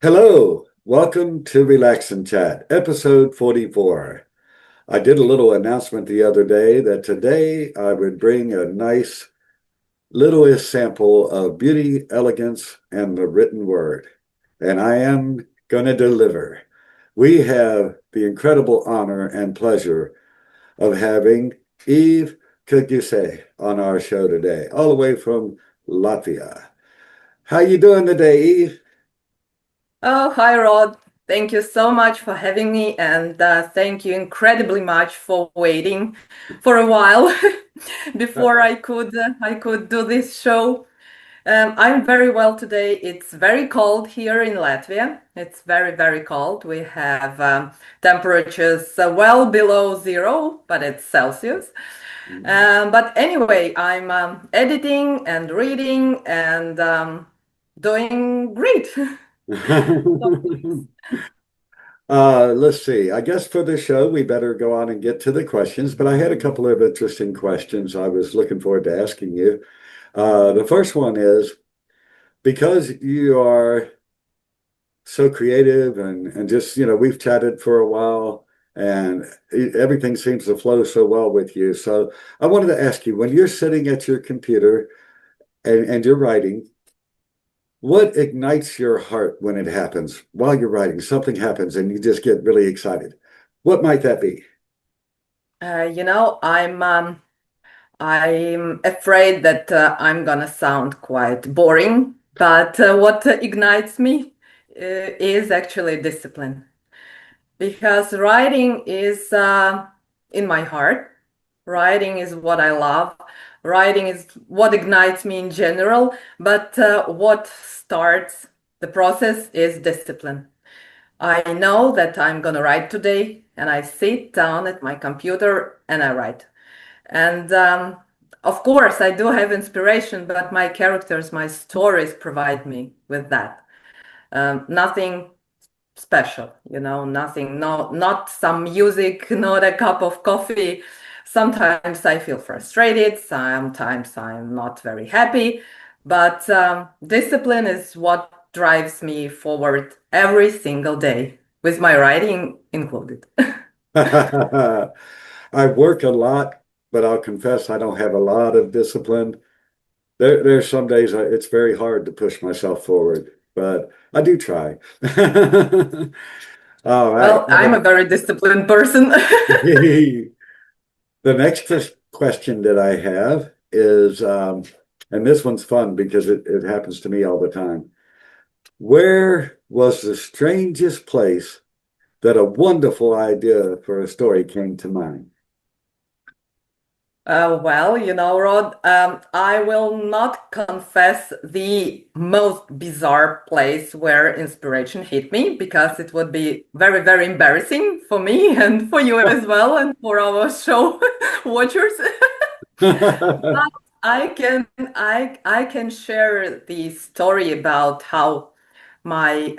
Hello, welcome to Relax and Chat, episode 44. I did a little announcement the other day that today I would bring a nice littlest sample of beauty, elegance, and the written word. And I am going to deliver. We have the incredible honor and pleasure of having Eve Koguce on our show today, all the way from Latvia. How you doing today, Eve? Oh, hi, Rod. Thank you so much for having me, and thank you incredibly much for waiting for a while before I could do this show. I'm very well today. It's very cold here in Latvia. It's very, very cold. We have temperatures well below zero, but it's Celsius. But anyway, I'm editing and reading and doing great. Let's see. I guess for the show, we better go on and get to the questions, but I had a couple of interesting questions I was looking forward to asking you. The first one is because you are so creative and just, we've chatted for a while and everything seems to flow so well with you. So I wanted to ask you, when you're sitting at your computer and you're writing, what ignites your heart when it happens while you're writing? Something happens and you just get really excited. What might that be? I'm afraid that I'm gonna sound quite boring, but what ignites me is actually discipline, because writing is in my heart. Writing is what I love. Writing is what ignites me in general, but what starts the process is discipline. I know that I'm gonna write today, and I sit down at my computer and I write. And of course, I do have inspiration, but my characters, my stories provide me with that. Nothing special, nothing, no, not some music, not a cup of coffee. Sometimes I feel frustrated, sometimes I'm not very happy, but discipline is what drives me forward every single day, with my writing included. I work a lot, but I'll confess I don't have a lot of discipline. There's some days it's very hard to push myself forward, but I do try. All right. Well, I'm a very disciplined person. The next question that I have is, and this one's fun because it happens to me all the time. Where was the strangest place that a wonderful idea for a story came to mind? Well, Rod, I will not confess the most bizarre place where inspiration hit me, because it would be very, very embarrassing for me and for you as well, and for our show watchers. But I can share the story about how my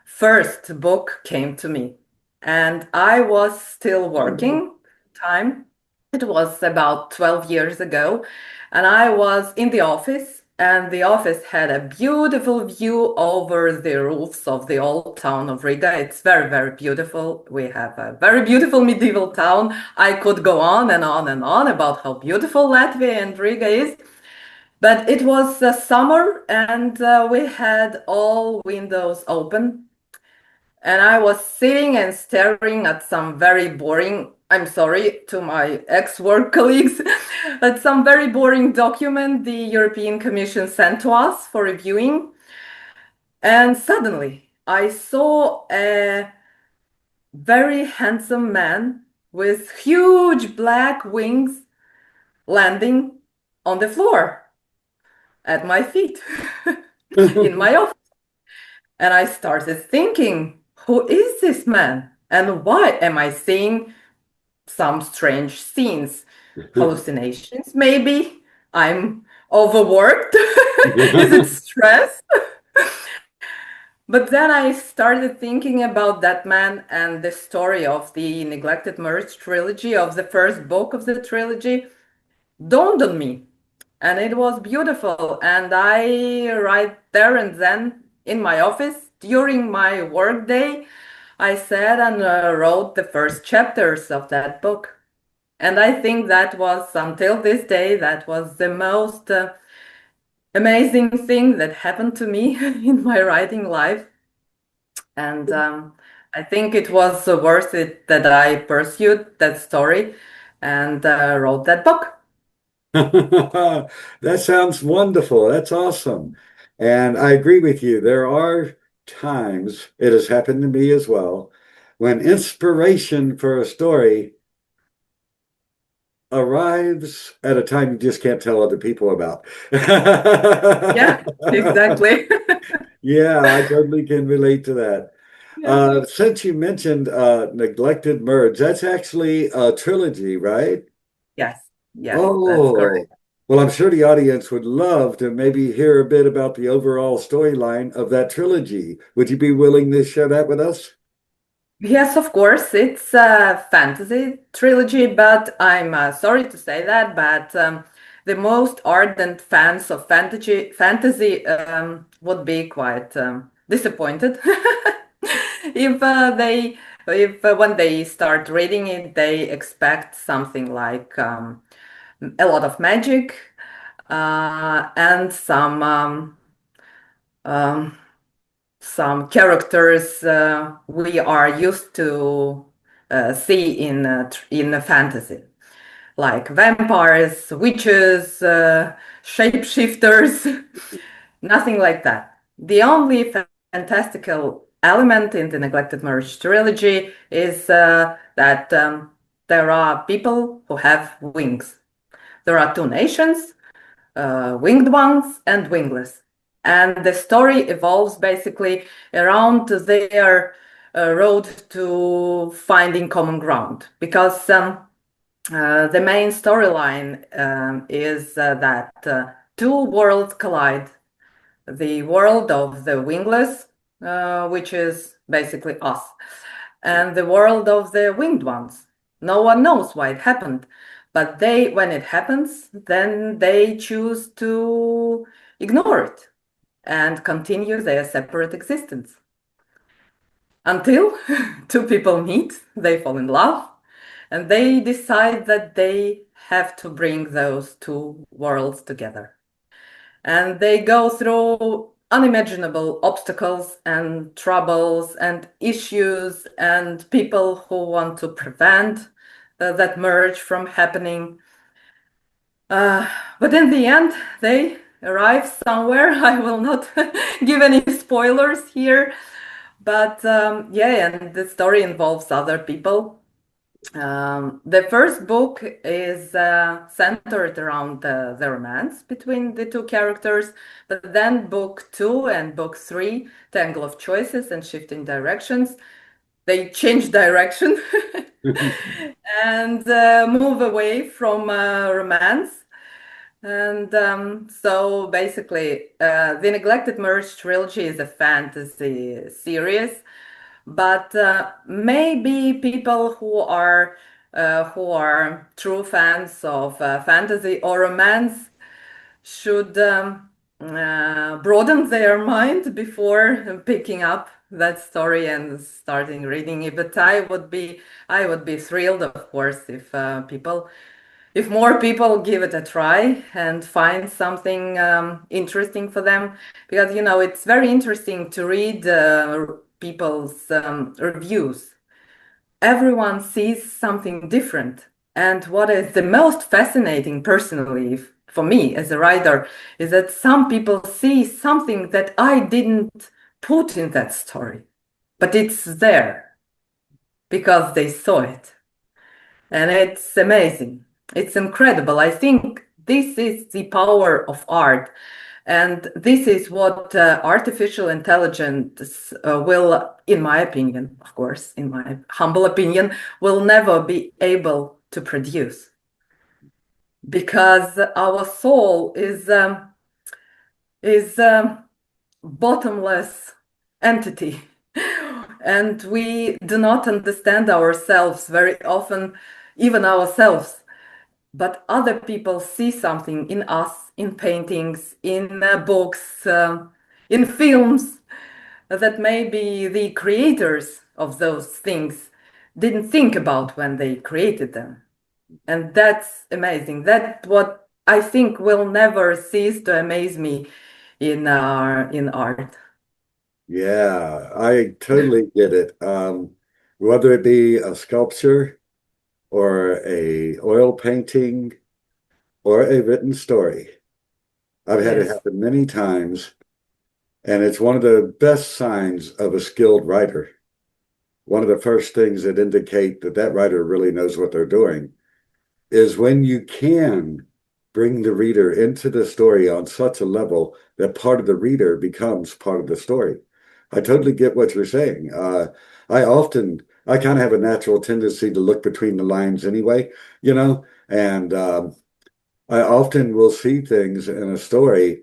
first book came to me, and I was still working time. It was about 12 years ago, and I was in the office, and the office had a beautiful view over the roofs of the old town of Riga. It's very, very beautiful. We have a very beautiful medieval town. I could go on and on and on about how beautiful Latvia and Riga is. But it was summer, and we had all windows open, and I was sitting and staring at some very boring, I'm sorry to my ex-work colleagues, at some very boring document the European Commission sent to us for reviewing. And suddenly I saw a very handsome man with huge black wings landing on the floor at my feet in my office. And I started thinking, who is this man? And why am I seeing some strange scenes? Hallucinations, maybe? I'm overworked? Is it stress? But then I started thinking about that man and the story of the Neglected Marriage trilogy, of the first book of the trilogy, dawned on me. And it was beautiful. And I, right there and then in my office, during my work day, I sat and wrote the first chapters of that book. And I think that was, until this day, that was the most amazing thing that happened to me in my writing life. And I think it was worth it that I pursued that story and wrote that book. That sounds wonderful. That's awesome. And I agree with you. There are times, it has happened to me as well, when inspiration for a story arrives at a time you just can't tell other people about. Yeah, exactly. Yeah, I totally can relate to that. Yeah. Since you mentioned Neglected Merge, that's actually a trilogy, right? Yes, yes, that's Oh, correct. well, I'm sure the audience would love to maybe hear a bit about the overall storyline of that trilogy. Would you be willing to share that with us? Yes, of course, it's a fantasy trilogy, but I'm sorry to say that, but the most ardent fans of fantasy would be quite disappointed if if when they start reading it, they expect something like a lot of magic and um, some characters we are used to see in a fantasy, like vampires, witches, shapeshifters, nothing like that. The only fantastical element in the Neglected Marriage trilogy is that there are people who have wings. There are two nations, winged ones and wingless. And the story evolves basically around their road to finding common ground. Because the main storyline is that two worlds collide. The world of the wingless, which is basically us, and the world of the winged ones. No one knows why it happened, but when it happens, then they choose to ignore it and continue their separate existence until two people meet, they fall in love, and they decide that they have to bring those two worlds together. And they go through unimaginable obstacles and troubles and issues and people who want to prevent that merge from happening. Uh, but in the end, they arrive somewhere. I will not give any spoilers here, but yeah, and the story involves other people. The first book is centered around the romance between the two characters, but then book two and book three, Tangle of Choices and Shifting Directions, they change direction and move away from romance. And so basically, the Neglected Marriage trilogy is a fantasy series, but maybe people who are true fans of fantasy or romance should broaden their mind before picking up that story and starting reading it. But I would be thrilled, of course, if more people give it a try and find something interesting for them, because you know it's very interesting to read people's reviews. Everyone sees something different, and what is the most fascinating, personally, for me as a writer, is that some people see something that I didn't put in that story, but it's there because they saw it. And it's amazing. It's incredible. I think this is the power of art. And this is what artificial intelligence will, in my opinion, of course, in my humble opinion, will never be able to produce. Because our soul is bottomless entity. And we do not understand ourselves very often, even ourselves. But other people see something in us, in paintings, in books, in films, that maybe the creators of those things didn't think about when they created them. And that's amazing. That's what I think will never cease to amaze me in art. Yeah, I totally get it. Whether it be a sculpture or a oil painting or a written story, I've had it Yes. happen many times, and it's one of the best signs of a skilled writer. One of the first things that indicate that that writer really knows what they're doing is when you can bring the reader into the story on such a level that part of the reader becomes part of the story. I totally get what you're saying. I kind of have a natural tendency to look between the lines anyway, you know, and I often will see things in a story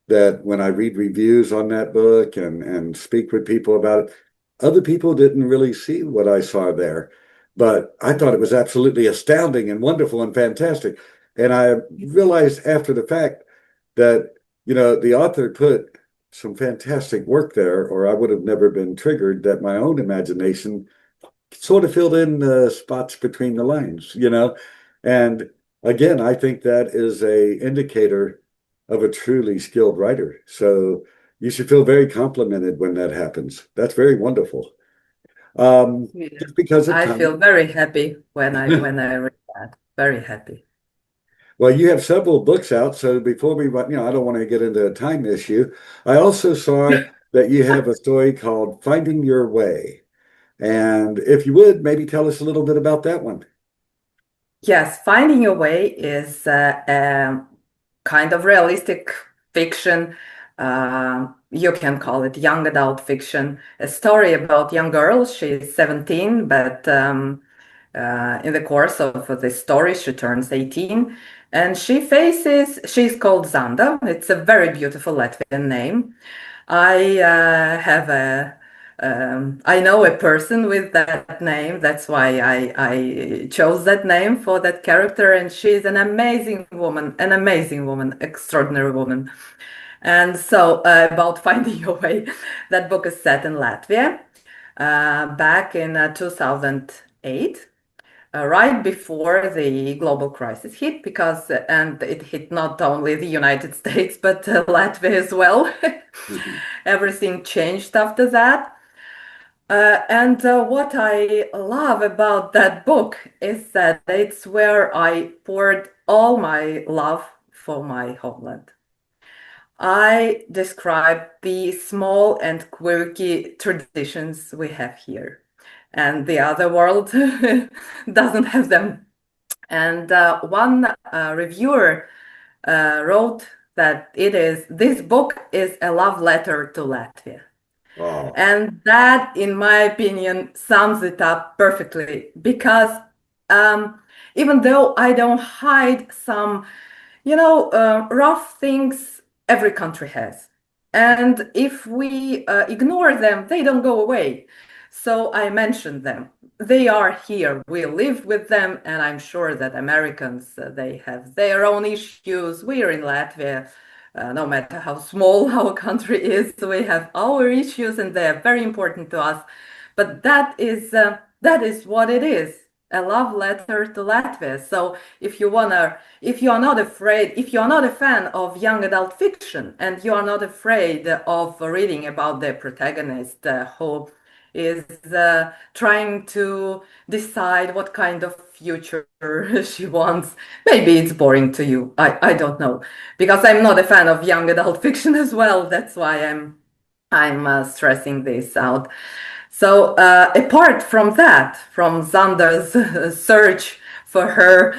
that when I read reviews on that book and speak with people about it, other people didn't really see what I saw there. But I thought it was absolutely astounding and wonderful and fantastic. And I realized after the fact that, the author put some fantastic work there, or I would have never been triggered, that my own imagination sort of filled in the spots between the lines. And again, I think that is a indicator of a truly skilled writer. So you should feel very complimented when that happens. That's very wonderful. Yeah. Just because of I time. feel very happy when I read that. Very happy. Well, you have several books out, so before we run, I don't want to get into a time issue. I also saw that you have a story called Finding Your Way. And if you would, maybe tell us a little bit about that one. Yes, Finding Your Way is kind of realistic fiction. You can call it young adult fiction. A story about young girl. She's 17, but in the course of the story, she turns 18, and she's called Zanda. It's a very beautiful Latvian name. I know a person with that name. That's why I chose that name for that character. And she's an amazing woman, extraordinary woman. And so, about Finding Your Way, that book is set in Latvia, back in 2008. Right before the global crisis hit, and it hit not only the United States, but Latvia as well. Mhm. Everything changed after that. And what I love about that book is that it's where I poured all my love for my homeland. I describe the small and quirky traditions we have here, and the other world doesn't have them. And one reviewer wrote that this book is a love letter to Latvia. Oh, And that, in my opinion, sums it up perfectly because um, even though I don't hide some, rough things every country has. And if we ignore them, they don't go away. So I mentioned them. They are here. We live with them, and I'm sure that Americans, they have their own issues. We are in Latvia. No matter how small our country is, we have our issues, and they are very important to us. But that is what it is, a love letter to Latvia. So if you are not afraid, if you are not a fan of young adult fiction, and you are not afraid of reading about the protagonist who is trying to decide what kind of future she wants. Maybe it's boring to you. I don't know. Because I'm not a fan of young adult fiction as well. That's why I'm stressing this out. So apart from that, from Zanda's search for her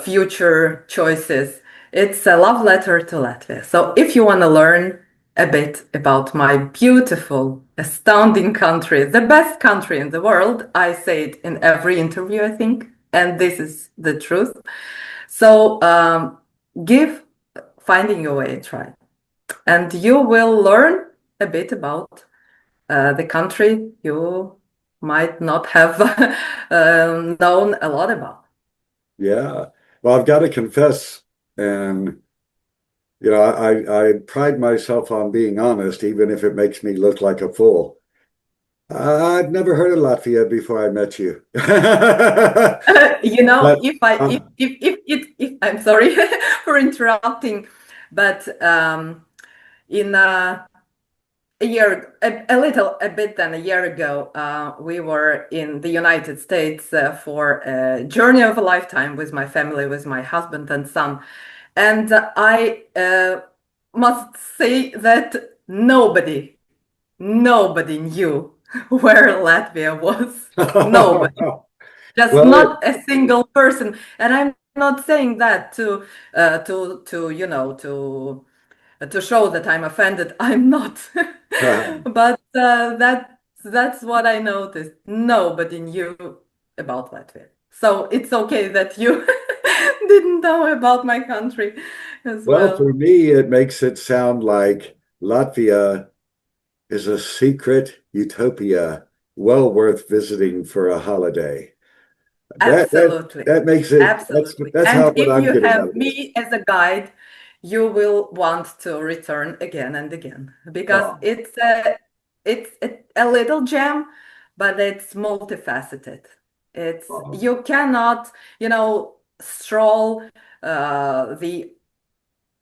future choices, it's a love letter to Latvia. So if you want to learn a bit about my beautiful, astounding country, the best country in the world, I say it in every interview, I think, and this is the truth. So give Finding Your Way a try, and you will learn a bit about the country you might not have known a lot about. yeah. Well, I've got to confess, and I pride myself on being honest, even if it makes me look like a fool. I've never heard of Latvia before I met you. You know, But if I if I'm sorry for interrupting, but in a bit than a year ago, we were in the United States for a journey of a lifetime with my family, with my husband and son. And I must say that nobody knew where Latvia was. Nobody, just well, not a single person. And I'm not saying that to show that I'm offended. I'm not. But that's what I noticed. Nobody knew about Latvia. So it's okay that you didn't know about my country as well, well. for me, it makes it sound like Latvia is a secret utopia well worth visiting for a holiday. That that Absolutely. that makes it Absolutely. that's how And what if I'm you getting out have of this. me as a guide, you will want to return again and again because Oh, it's a little gem, but it's multifaceted. It's oh. you cannot, stroll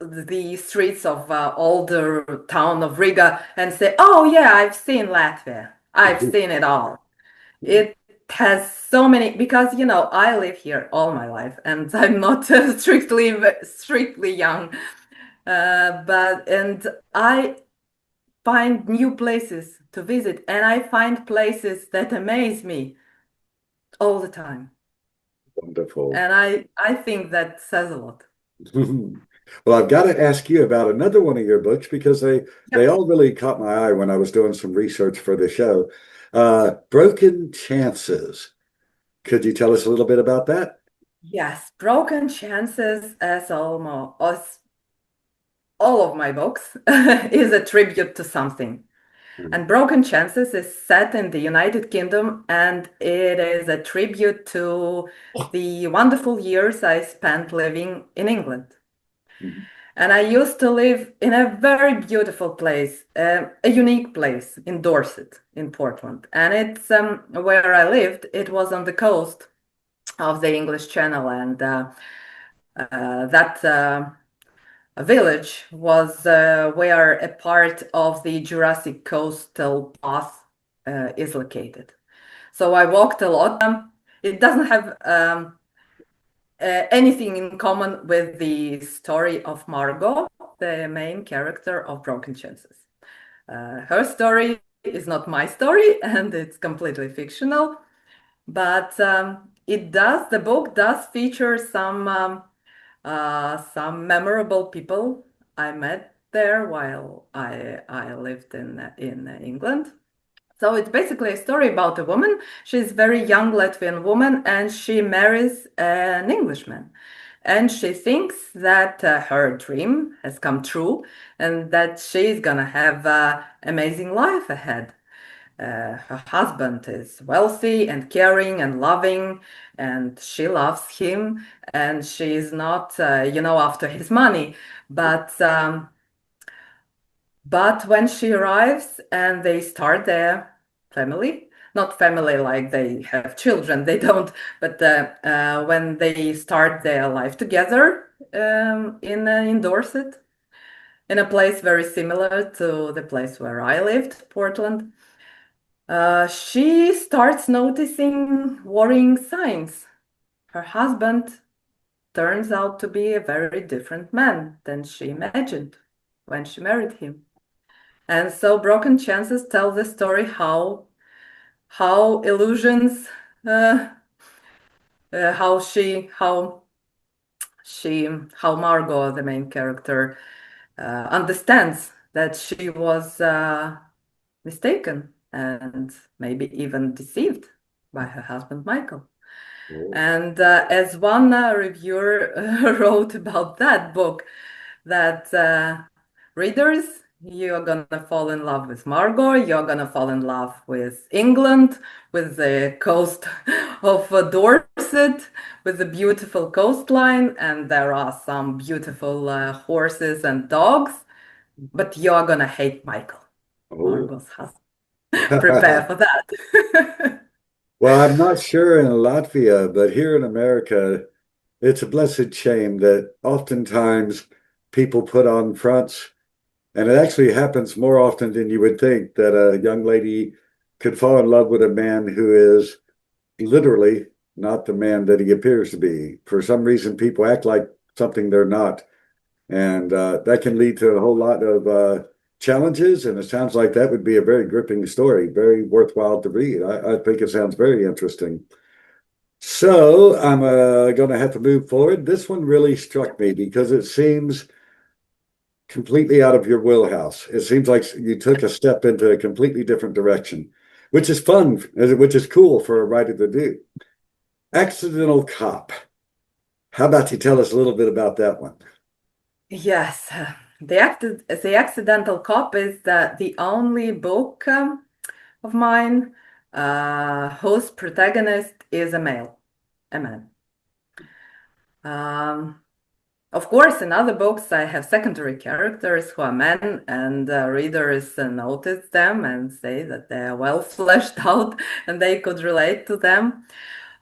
the streets of older town of Riga and say, "Oh yeah, I've seen Latvia. I've seen it all." It has so many because I live here all my life and I'm not strictly young, but and I find new places to visit and I find places that amaze me all the time, Wonderful. and I think that says a lot. Well, I've got to ask you about another one of your books because they Yep. all really caught my eye when I was doing some research for the show. Broken Chances. Could you tell us a little bit about that? Yes, Broken Chances, as almost as all of my books, is a tribute to something. Mhm. And Broken Chances is set in the United Kingdom, and it is a tribute to the wonderful years I spent living in England. And I used to live in a very beautiful place, a unique place in Dorset, in Portland. And it's where I lived, it was on the coast of the English Channel, and that village was where a part of the Jurassic Coastal Path is located. So I walked a lot. It doesn't have anything in common with the story of Margot, the main character of Broken Chances. Her story is not my story, and it's completely fictional. But the book does feature some memorable people I met there while I lived in England. So it's basically a story about a woman. She's a very young Latvian woman and she marries an Englishman. And she thinks that her dream has come true and that she's gonna have an amazing life ahead. Her husband is wealthy and caring and loving, and she loves him, and she's not, after his money. But but when she arrives and they start their family, not family like they have children, they don't, but when they start their life together in Dorset, in a place very similar to the place where I lived, Portland. She starts noticing worrying signs. Her husband turns out to be a very different man than she imagined when she married him. And so Broken Chances tell the story how illusions, uh, how Margot, the main character, understands that she was mistaken and maybe even deceived by her husband Michael. Oh, And as one reviewer wrote about that book, that readers You're gonna fall in love with Margot, you're gonna fall in love with England, with the coast of Dorset, with the beautiful coastline, and there are some beautiful horses and dogs, but you're gonna hate Michael, Oh. Margot's husband. Prepare for that. Well, I'm not sure in Latvia, but here in America, it's a blessed shame that oftentimes people put on fronts, and it actually happens more often than you would think that a young lady could fall in love with a man who is literally not the man that he appears to be. For some reason, people act like something they're not. And that can lead to a whole lot of challenges. And it sounds like that would be a very gripping story, very worthwhile to read. I think it sounds very interesting. So I'm going to have to move forward. This one really struck me because it seems completely out of your wheelhouse. It seems like you took a step into a completely different direction, which is fun, which is cool for a writer to do. Accidental Cop. How about you tell us a little bit about that one? Yes, the Accidental Cop is the only book of mine whose protagonist is a male, a man. Um, of course, in other books, I have secondary characters who are men, and readers notice them and say that they are well fleshed out and they could relate to them.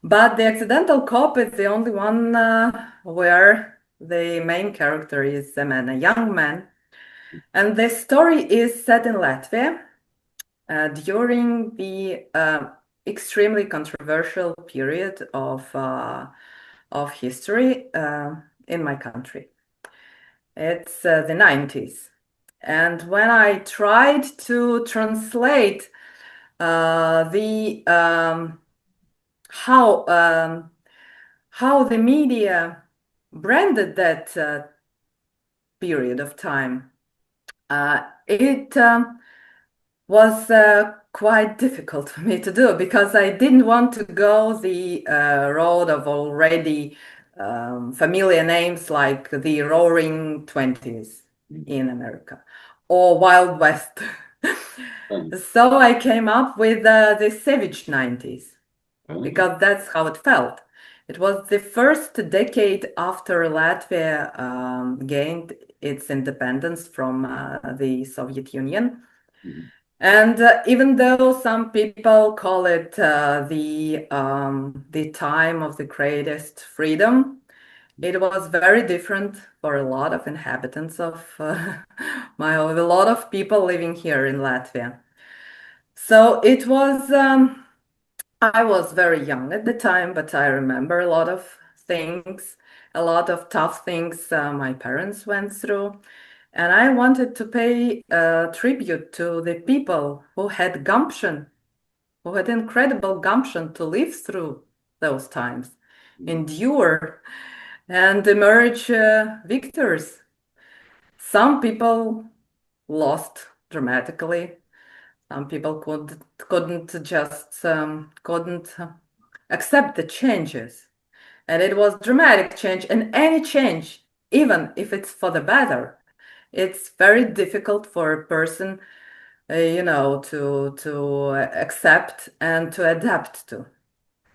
But the Accidental Cop is the only one where the main character is a man, a young man. And the story is set in Latvia during the extremely controversial period of history in my country. It's the 90s. And when I tried to translate the how the media branded that period of time, it was quite difficult for me to do because I didn't want to go the road of already familiar names like the Roaring Twenties in America or Wild West. So I came up with the Savage 90s because that's how it felt. It was the first decade after Latvia gained its independence from the Soviet Union. And even though some people call it the time of the greatest freedom, it was very different for a lot of inhabitants of a lot of people living here in Latvia. So it was. I was very young at the time, but I remember a lot of things, a lot of tough things my parents went through. And I wanted to pay tribute to the people who had gumption, who had incredible gumption to live through those times, endure, and emerge victors. Some people lost dramatically. Some people couldn't just couldn't accept the changes. And it was dramatic change, and any change, even if it's for the better, it's very difficult for a person, to accept and to adapt to.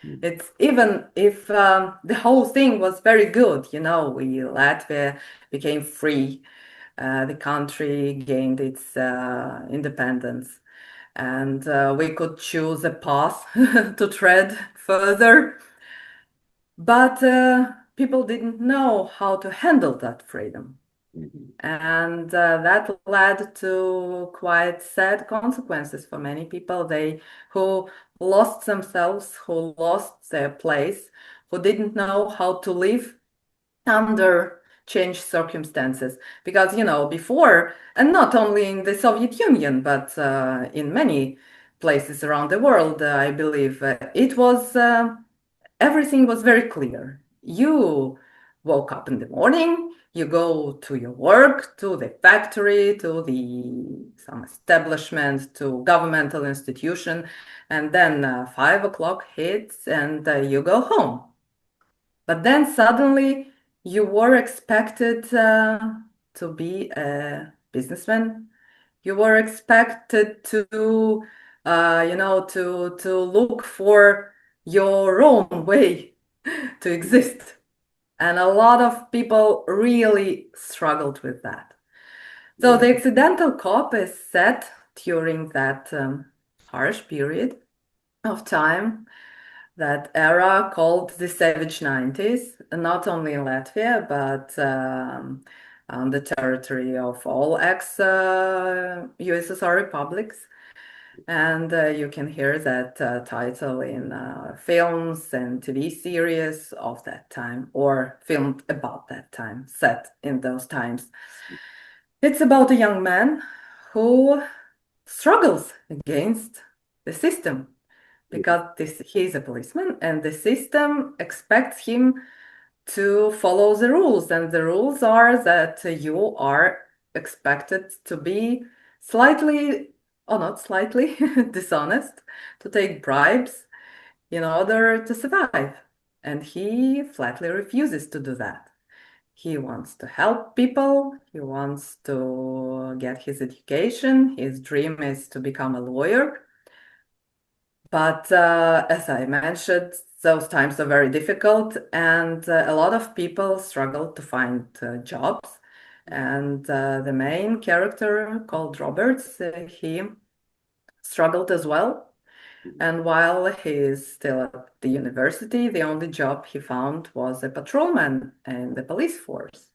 It's even if the whole thing was very good, we Latvia became free, the country gained its independence, and we could choose a path to tread further. But people didn't know how to handle that freedom. And that led to quite sad consequences for many people. They who lost themselves, who lost their place, who didn't know how to live under changed circumstances. Because, before, and not only in the Soviet Union, but in many places around the world, I believe, everything was very clear. You woke up in the morning, you go to your work, to the factory, to some establishment, to governmental institution, and then 5 o'clock hits and you go home. But then suddenly you were expected to be a businessman. You were expected to, to look for your own way to exist. And a lot of people really struggled with that. So Yeah. the accidental cop is set during that harsh period of time, that era called the Savage 90s, not only in Latvia, but on the territory of all ex-USSR republics. And you can hear that title in films and TV series of that time, or filmed about that time, set in those times. It's about a young man who struggles against the system because he's a policeman and the system expects him to follow the rules. And the rules are that you are expected to be slightly, or not slightly, dishonest, to take bribes in order to survive. And he flatly refuses to do that. He wants to help people. He wants to get his education. His dream is to become a lawyer. But as I mentioned, those times are very difficult, and a lot of people struggle to find jobs. And the main character called Roberts, he struggled as well. And while he is still at the university, the only job he found was a patrolman in the police force.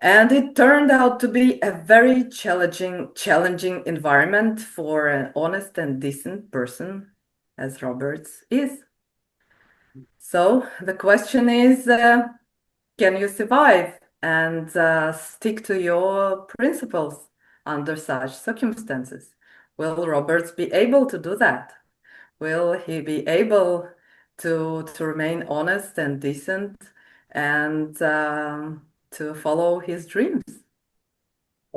And it turned out to be a very challenging environment for an honest and decent person as Roberts is. So the question is, can you survive and stick to your principles under such circumstances? Will Roberts be able to do that? Will he be able to remain honest and decent and to follow his dreams?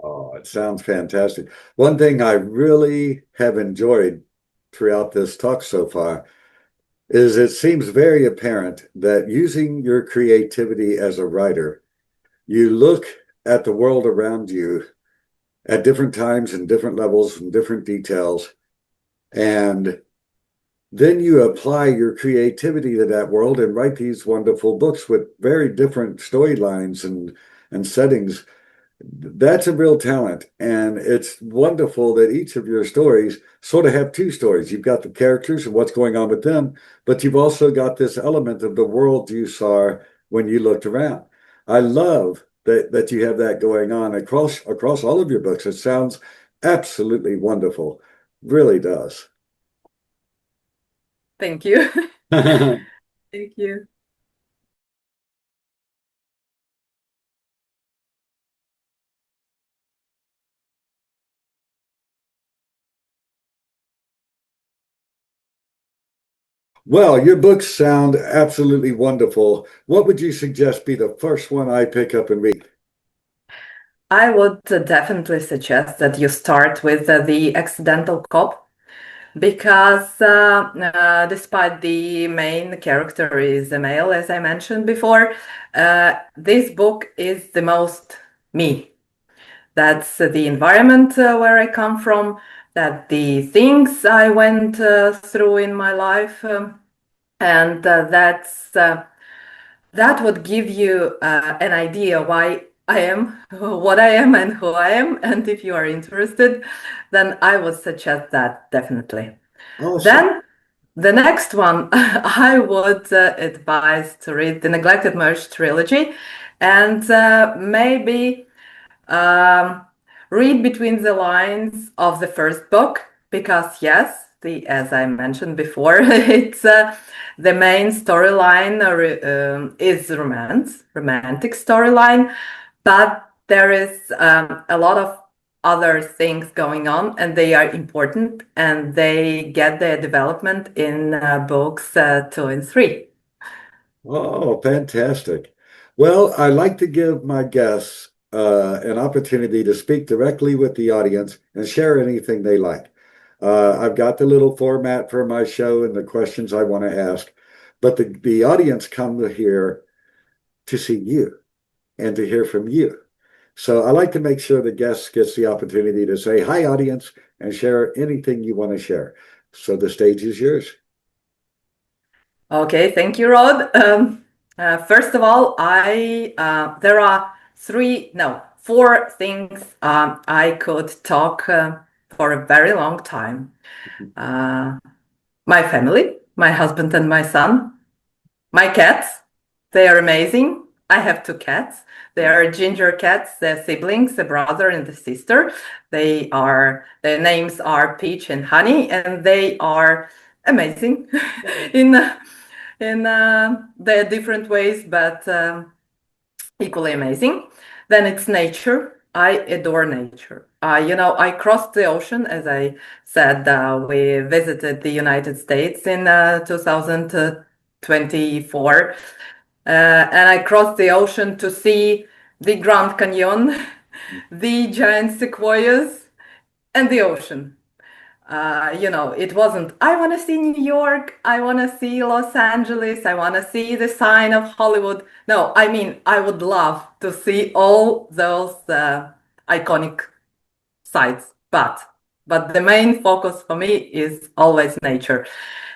Oh, it sounds fantastic. One thing I really have enjoyed throughout this talk so far is it seems very apparent that using your creativity as a writer, you look at the world around you at different times and different levels and different details, and then you apply your creativity to that world and write these wonderful books with very different storylines and settings. That's a real talent. And it's wonderful that each of your stories sort of have two stories. You've got the characters and what's going on with them, but you've also got this element of the world you saw when you looked around. I love that you have that going on across all of your books. It sounds absolutely wonderful. Really does. Thank you. Thank you. Well, your books sound absolutely wonderful. What would you suggest be the first one I pick up and read? I would definitely suggest that you start with The Accidental Cop because despite the main character is a male, as I mentioned before, this book is the most me. That's the environment where I come from, that the things I went through in my life, and that would give you an idea why I am what I am and who I am. And if you are interested, then I would suggest that definitely. Awesome. Then the next one, I would advise to read the Neglected Marriage trilogy and maybe um, read between the lines of the first book because yes, as I mentioned before, it's the main storyline is romantic storyline, but there is a lot of other things going on, and they are important, and they get their development in books 2 and 3. Oh, fantastic. Well, I like to give my guests an opportunity to speak directly with the audience and share anything they like. I've got the little format for my show and the questions I want to ask, but the audience come to here to see you and to hear from you. So I like to make sure the guest gets the opportunity to say, hi, audience, and share anything you want to share. So the stage is yours. Okay, thank you, Rod. First of all, there are four things I could talk for a very long time. Uh, my family, my husband and my son, my cats, they are amazing. I have two cats. They are ginger cats, they're siblings, a brother and a sister. Their names are Peach and Honey, and they are amazing in their different ways, but equally amazing. Then it's nature. I adore nature. I crossed the ocean, as I said. We visited the United States in 2024, and I crossed the ocean to see the Grand Canyon, the giant sequoias, and the ocean. It wasn't, I want to see New York, I want to see Los Angeles, I want to see the sign of Hollywood. No, I mean, I would love to see all those iconic sites, but the main focus for me is always nature.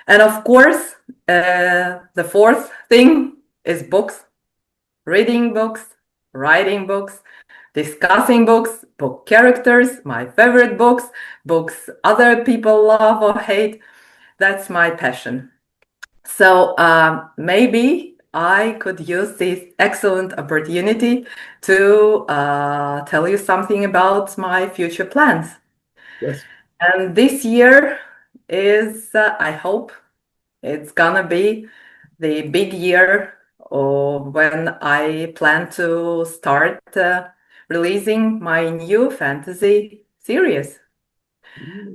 And of course, the fourth thing is books, reading books, writing books, discussing books, book characters, my favorite books, books other people love or hate. That's my passion. So maybe I could use this excellent opportunity to tell you something about my future plans. Yes. And this year is, I hope, it's gonna be the big year when I plan to start releasing my new fantasy series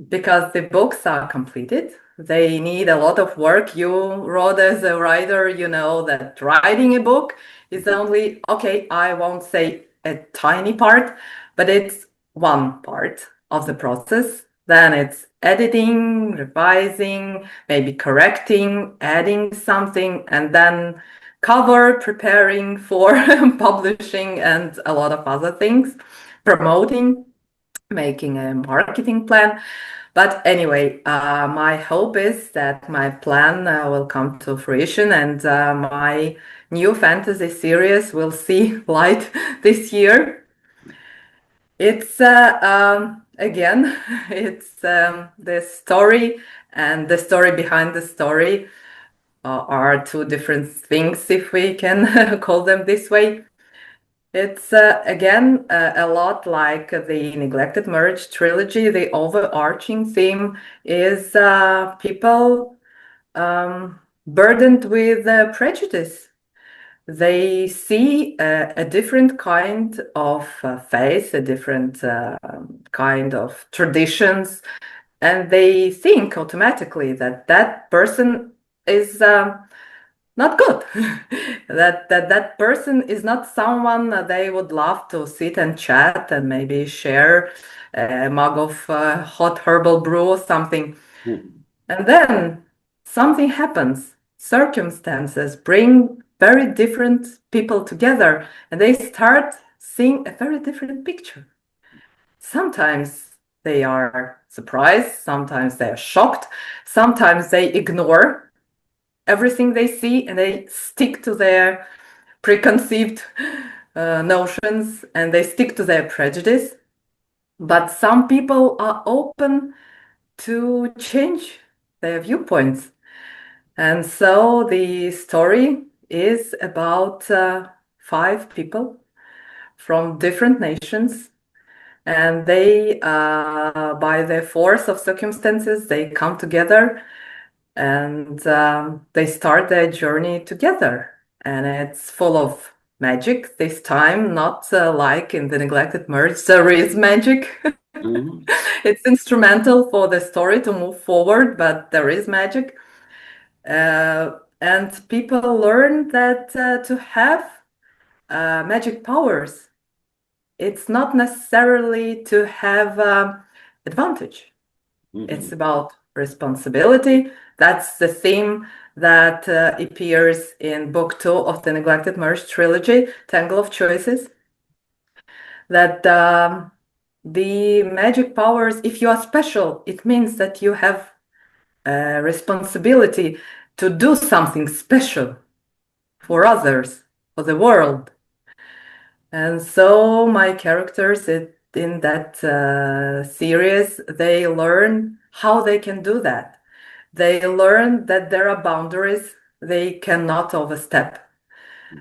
because the books are completed. They need a lot of work. You, Rod, as a writer, you know that writing a book is only, okay, I won't say a tiny part, but it's one part of the process. Then it's editing, revising, maybe correcting, adding something, and then cover, preparing for publishing, and a lot of other things, promoting, making a marketing plan. But anyway, my hope is that my plan will come to fruition and my new fantasy series will see light this year. It's again, it's the story and the story behind the story are two different things, if we can call them this way. It's again a lot like the Neglected Marriage trilogy. The overarching theme is people burdened with prejudice. They see a different kind of faith, a different kind of traditions, and they think automatically that that person is not good. that person is not someone that they would love to sit and chat and maybe share a mug of hot herbal brew or something. And then something happens. Circumstances bring very different people together and they start seeing a very different picture. Sometimes they are surprised, sometimes they are shocked, sometimes they ignore everything they see and they stick to their preconceived notions and they stick to their prejudice. But some people are open to change their viewpoints. And so the story is about five people from different nations. And they, by the force of circumstances, they come together and they start their journey together. And it's full of magic this time, not like in the Neglected Marriage. There is magic. It's instrumental for the story to move forward, but there is magic. And people learn that to have magic powers, it's not necessarily to have advantage. It's about responsibility. That's the theme that appears in book 2 of the Neglected Marriage trilogy, Tangle of Choices. that the magic powers, if you are special, it means that you have a responsibility to do something special for others, for the world. And so my characters in that series, they learn how they can do that. They learn that there are boundaries they cannot overstep.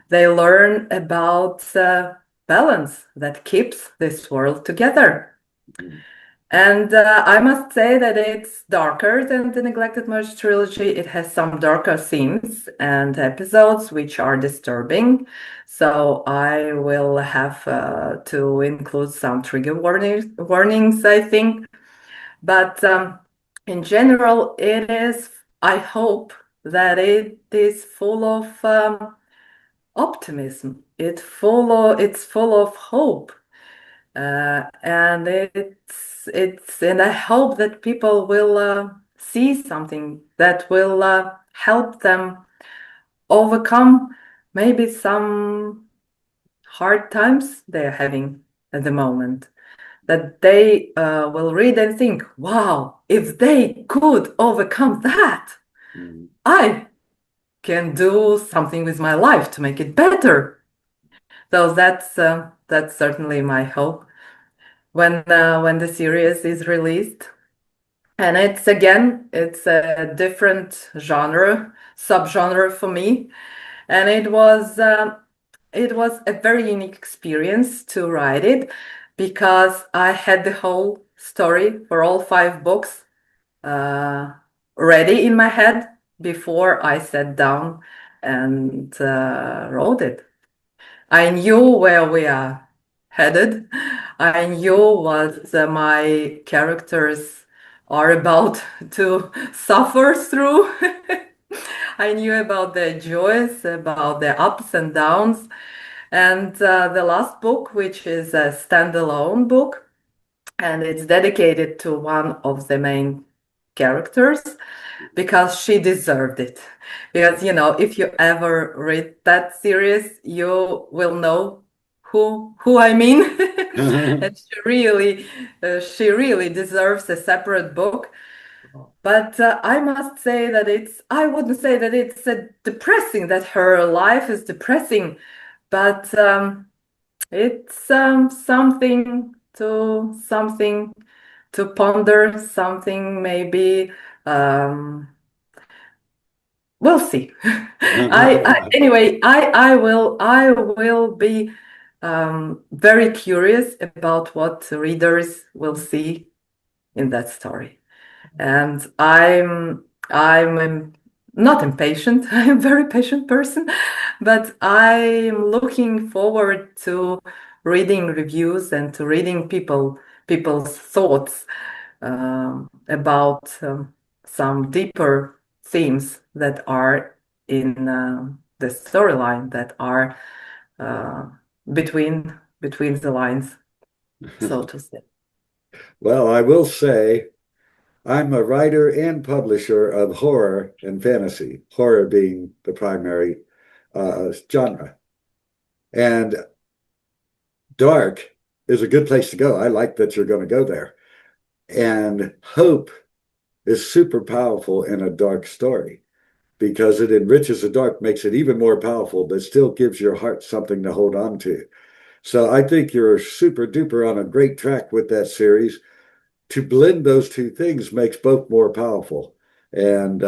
They learn about balance that keeps this world together. And I must say that it's darker than the Neglected Merge trilogy. It has some darker themes and episodes which are disturbing. So I will have to include some trigger warnings, I think. But in general, it is, I hope that it is full of optimism. It's full of hope. And and I hope that people will see something that will help them overcome maybe some hard times they're having at the moment. That they will read and think, wow, if they could overcome that, I can do something with my life to make it better. So that's certainly my hope when the series is released. And it's a different subgenre for me. And it was a very unique experience to write it because I had the whole story for all 5 books ready in my head before I sat down and wrote it. I knew where we are headed. I knew what my characters are about to suffer through. I knew about their joys, about their ups and downs. And the last book, which is a standalone book, and it's dedicated to one of the main characters because she deserved it. Because, you know, if you ever read that series, you will know who I mean. And she really deserves a separate book. But I must say that I wouldn't say that it's depressing, that her life is depressing, but it's something to ponder, something maybe we'll see. Anyway, I will be very curious about what readers will see in that story. And I'm not impatient. I'm a very patient person, but I'm looking forward to reading reviews and to reading people's thoughts about some deeper themes that are in the storyline, that are uh, between the lines, so to say. Well, I will say I'm a writer and publisher of horror and fantasy, horror being the primary genre. And dark is a good place to go. I like that you're going to go there. And hope is super powerful in a dark story because it enriches the dark, makes it even more powerful, but still gives your heart something to hold on to. So I think you're super duper on a great track with that series. To blend those two things makes both more powerful. And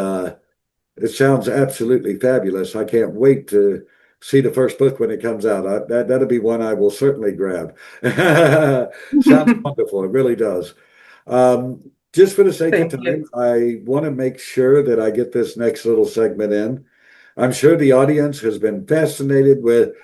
it sounds absolutely fabulous. I can't wait to see the first book when it comes out. That'll be one I will certainly grab. Sounds wonderful. It really does. Just for the sake of Thank time, you. I want to make sure that I get this next little segment in. I'm sure the audience has been fascinated with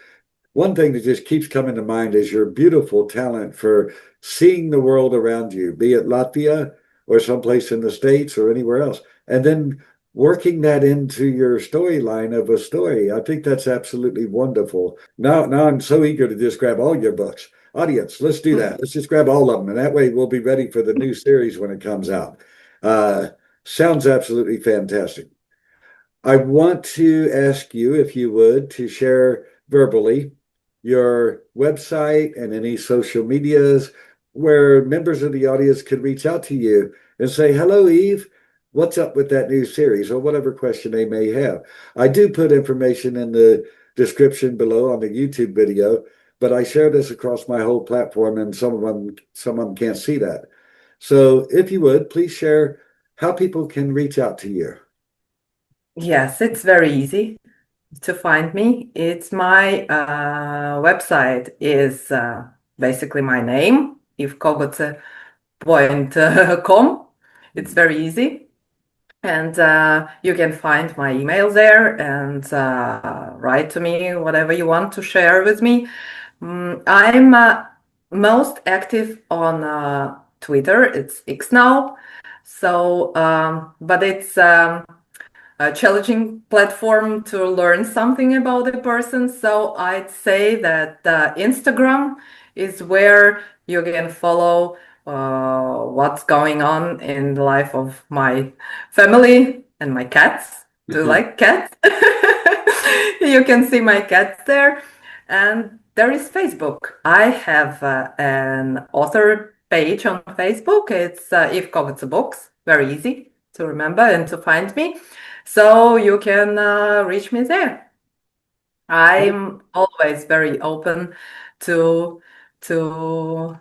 one thing that just keeps coming to mind is your beautiful talent for seeing the world around you, be it Latvia or someplace in the States or anywhere else, and then working that into your storyline of a story. I think that's absolutely wonderful. Now I'm so eager to just grab all your books. Audience, let's do that. Let's just grab all of them, and that way we'll be ready for the new series when it comes out. Uh, Sounds absolutely fantastic. I want to ask you, if you would, to share verbally your website and any social medias where members of the audience could reach out to you and say, hello, Eve, what's up with that new series, or whatever question they may have. I do put information in the description below on the YouTube video, but I share this across my whole platform, and some of them can't see that. So if you would, please share how people can reach out to you. Yes, it's very easy to find me. It's my website is basically my name, evekoguce.com. It's very easy. And you can find my email there and write to me whatever you want to share with me. I'm most active on Twitter. It's X now. So, but it's a challenging platform to learn something about a person. So I'd say that Instagram is where you can follow what's going on in the life of my family and my cats. Do you like cats? You can see my cats there. And there is Facebook. I have an author page on Facebook. It's Eve Koguce Books. Very easy to remember and to find me. So you can reach me there. I'm always very open to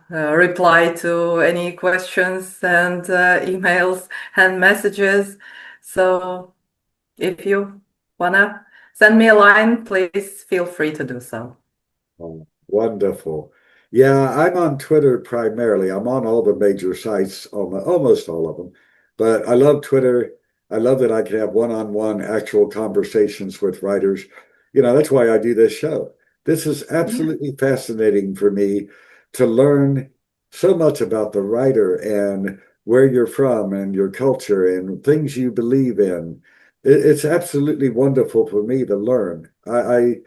reply to any questions and emails and messages. So if you wanna send me a line, please feel free to do so. Oh, wonderful. Yeah, I'm on Twitter primarily. I'm on all the major sites, almost all of them. But I love Twitter. I love that I can have one-on-one actual conversations with writers. That's why I do this show. This is Yeah. absolutely fascinating for me to learn so much about the writer and where you're from and your culture and things you believe in. It's absolutely wonderful for me to learn. I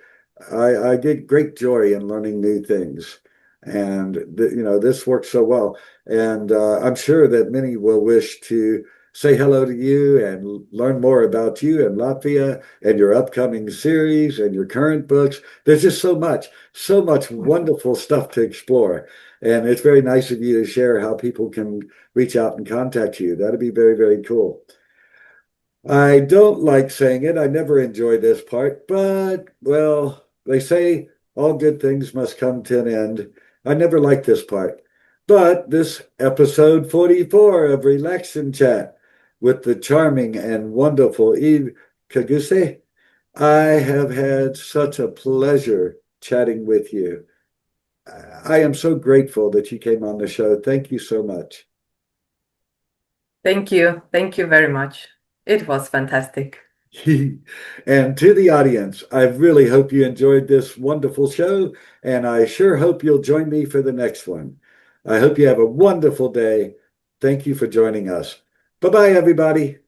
get great joy in learning new things, and this works so well. And I'm sure that many will wish to say hello to you and learn more about you and Latvia and your upcoming series and your current books. There's just so much wonderful stuff to explore. And it's very nice of you to share how people can reach out and contact you. That'd be very, very cool. I don't like saying it. I never enjoy this part, but well, they say all good things must come to an end. I never liked this part. But this episode 44 of Relax and Chat with the charming and wonderful Eve Koguce, I have had such a pleasure chatting with you. I am so grateful that you came on the show. Thank you so much. Thank you. Thank you very much. It was fantastic. And to the audience, I really hope you enjoyed this wonderful show, and I sure hope you'll join me for the next one. I hope you have a wonderful day. Thank you for joining us. Bye-bye, everybody.